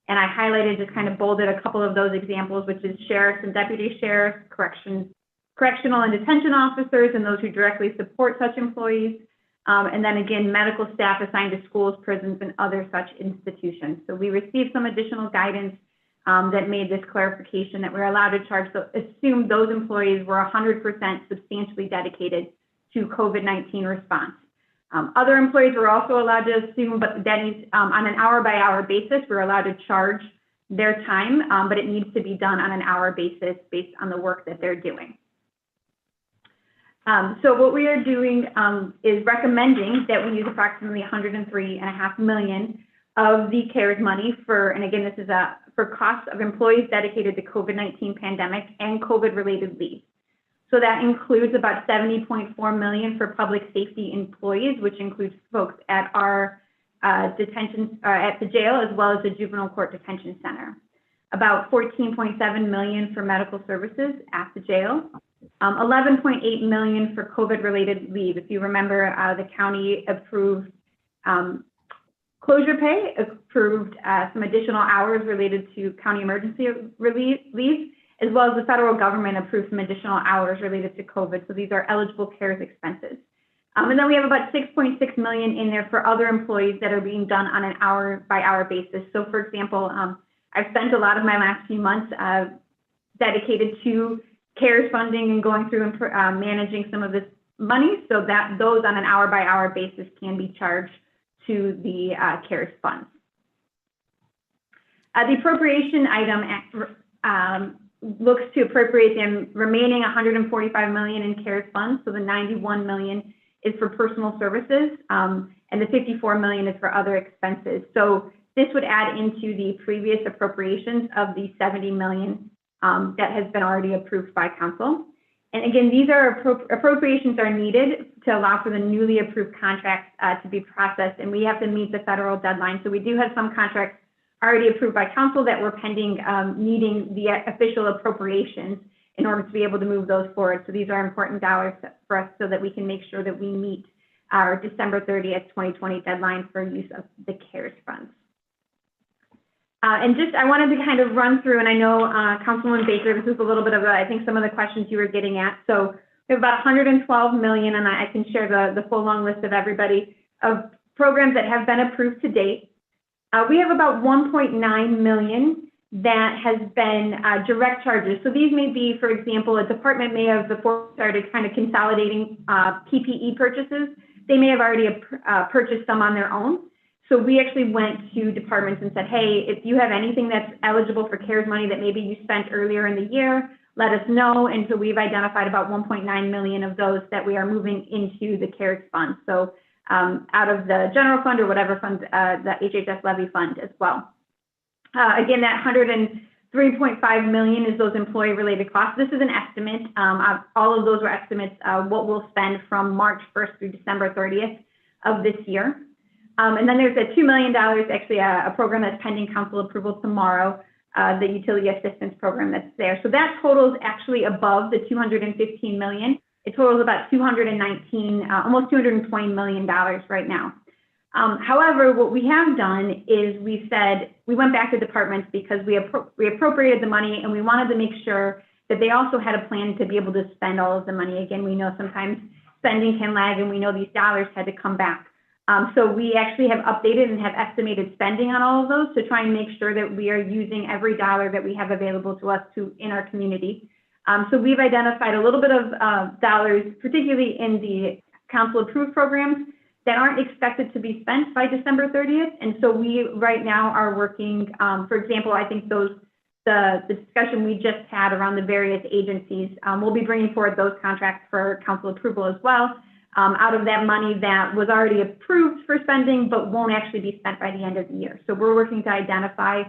And I highlighted, just kind of bolded a couple of those examples, which is sheriffs and deputy sheriffs, correctional and detention officers, and those who directly support such employees. And then again, medical staff assigned to schools, prisons, and other such institutions. So we received some additional guidance that made this clarification that we're allowed to charge. So assume those employees were 100% substantially dedicated to COVID-19 response. Other employees were also allowed to assume, but that needs, on an hour-by-hour basis, we're allowed to charge their time, but it needs to be done on an hour basis based on the work that they're doing. So what we are doing is recommending that we use approximately $103.5 million of the CARES money for, and again, this is for costs of employees dedicated to COVID-19 pandemic and COVID-related leave. So that includes about $70.4 million for public safety employees, which includes folks at our detention, at the jail, as well as the juvenile court detention center. About $14.7 million for medical services at the jail. $11.8 million for COVID-related leave. If you remember, the county approved closure pay, approved some additional hours related to county emergency leave, as well as the federal government approved some additional hours related to COVID. So these are eligible CARES expenses. And then we have about $6.6 million in there for other employees that are being done on an hour-by-hour basis. So for example, I've spent a lot of my last few months dedicated to CARES funding and going through and managing some of this money, so that those on an hour-by-hour basis can be charged to the CARES funds. The appropriation item looks to appropriate the remaining $145 million in CARES funds. So the $91 million is for personal services, and the $54 million is for other expenses. So this would add into the previous appropriations of the $70 million that has been already approved by council. And again, these are appropriations are needed to allow for the newly approved contracts to be processed, and we have to meet the federal deadline. So we do have some contracts already approved by council that we're pending needing the official appropriations in order to be able to move those forward. So these are important dollars for us so that we can make sure that we meet our December 30th, 2020 deadline for use of the CARES funds. And just, I wanted to kind of run through, and I know Councilwoman Baker, this is a little bit of, I think, some of the questions you were getting at. So we have about $112 million, and I can share the full long list of everybody, of programs that have been approved to date. We have about $1.9 million that has been direct charges. So these may be, for example, a department may have, before we started kind of consolidating PPE purchases, they may have already purchased some on their own. So we actually went to departments and said, hey, if you have anything that's eligible for CARES money that maybe you spent earlier in the year, let us know. And so we've identified about 1.9 million of those that we are moving into the CARES fund. So out of the general fund or whatever fund, the Hhs Levy fund as well. Again, that $103.5 million is those employee related costs. This is an estimate. All of those were estimates what we'll spend from March 1st through December 30th of this year. And then there's a $2 million, actually a program that's pending council approval tomorrow, the utility assistance program that's there. So that totals actually above the $215 million. It totals about almost $220 million right now. However, what we have done is we said, we went back to departments because we appropriated the money and we wanted to make sure that they also had a plan to be able to spend all of the money. Again, we know sometimes spending can lag and we know these dollars had to come back. So we actually have updated and have estimated spending on all of those to try and make sure that we are using every dollar that we have available to us in our community. So we've identified a little bit of dollars, particularly in the council approved programs, that aren't expected to be spent by December 30th. And so we right now are working, for example, I think the discussion we just had around the various agencies, we'll be bringing forward those contracts for council approval as well, out of that money that was already approved for spending, but won't actually be spent by the end of the year. So we're working to identify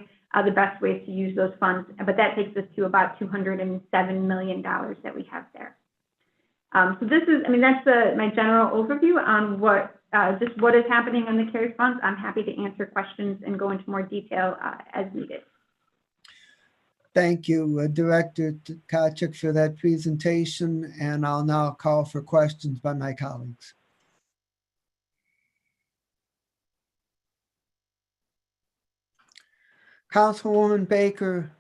the best ways to use those funds, but that takes us to about $207 million that we have there. So this is, I mean, that's my general overview on just what is happening on the CARES funds. I'm happy to answer questions and go into more detail as needed. Thank you, Director Tkachuk, for that presentation, and I'll now call for questions by my colleagues. Councilwoman Baker,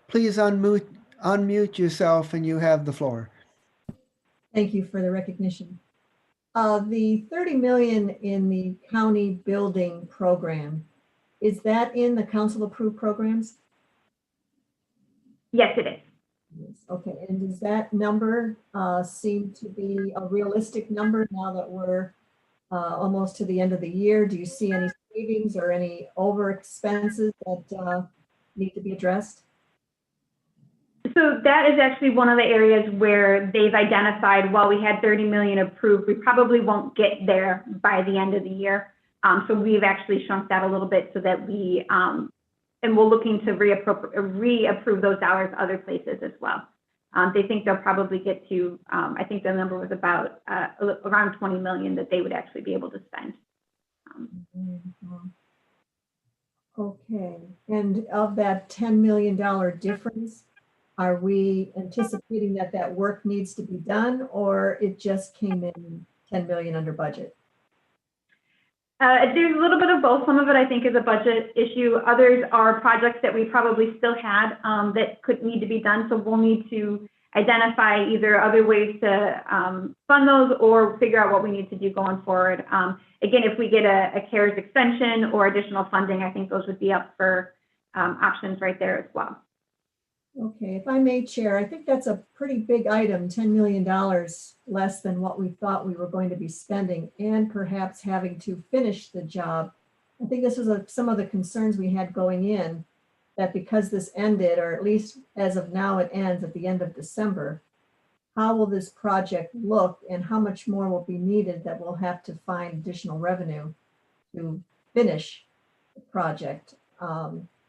please unmute yourself and you have the floor. Thank you for the recognition. The 30 million in the county building program, is that in the council approved programs? Yes, it is. Yes. Okay, and does that number seem to be a realistic number now that we're almost to the end of the year? Do you see any savings or any over expenses that need to be addressed? So that is actually one of the areas where they've identified, while we had 30 million approved, we probably won't get there by the end of the year. So we've actually shrunk that a little bit so that we, and we're looking to reapprove those dollars other places as well. They think they'll probably get to, I think the number was about around 20 million that they would actually be able to spend. Okay, and of that $10 million difference, are we anticipating that that work needs to be done, or it just came in 10 million under budget? There's a little bit of both. Some of it I think is a budget issue. Others are projects that we probably still had that could need to be done. So we'll need to identify either other ways to fund those or figure out what we need to do going forward. Again, if we get a CARES extension or additional funding, I think those would be up for options right there as well. Okay, if I may, Chair, I think that's a pretty big item, $10 million less than what we thought we were going to be spending, and perhaps having to finish the job. I think this was some of the concerns we had going in, that because this ended, or at least as of now it ends at the end of December, how will this project look and how much more will be needed that we'll have to find additional revenue to finish the project?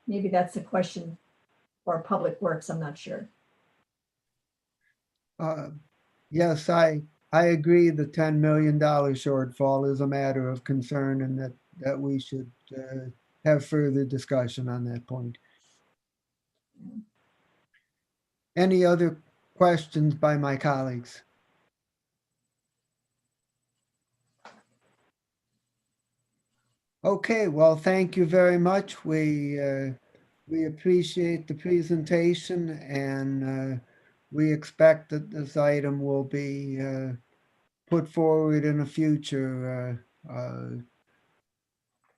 Maybe that's a question or Public Works, I'm not sure. Yes, I agree the $10 million shortfall is a matter of concern and that we should have further discussion on that point. Any other questions by my colleagues? Okay, well, thank you very much. We appreciate the presentation, and we expect that this item will be put forward in a future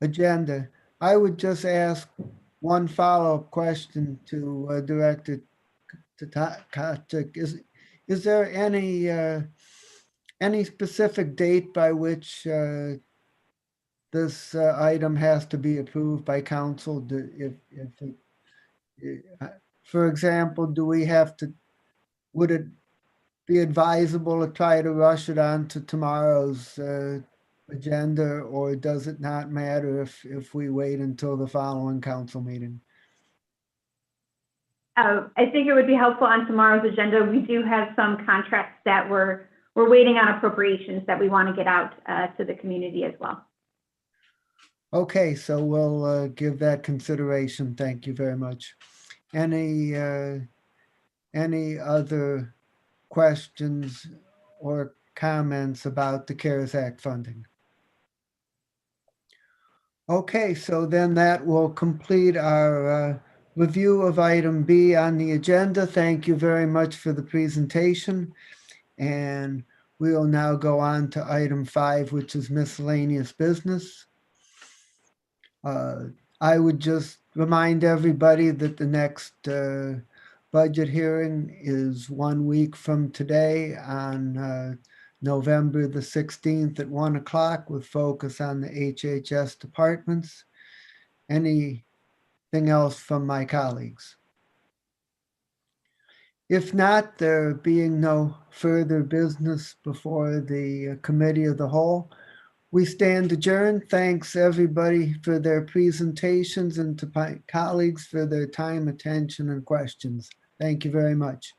agenda. I would just ask one follow-up question to Director Tkachuk. Is there any specific date by which this item has to be approved by council? For example, would it be advisable to try to rush it on to tomorrow's agenda, or does it not matter if we wait until the following council meeting? I think it would be helpful on tomorrow's agenda. We do have some contracts that we're waiting on appropriations that we want to get out to the community as well. Okay, so we'll give that consideration. Thank you very much. Any other questions or comments about the CARES Act funding? Okay, so then that will complete our review of item B on the agenda. Thank you very much for the presentation. And We will now go on to item 5, which is miscellaneous business. I would just remind everybody that the next budget hearing is 1 week from today on November the 16th at 1 o'clock with focus on the HHS departments. Anything else from my colleagues? If not, there being no further business before the committee of the whole, we stand adjourned. Thanks everybody for their presentations and to my colleagues for their time, attention, and questions. Thank you very much.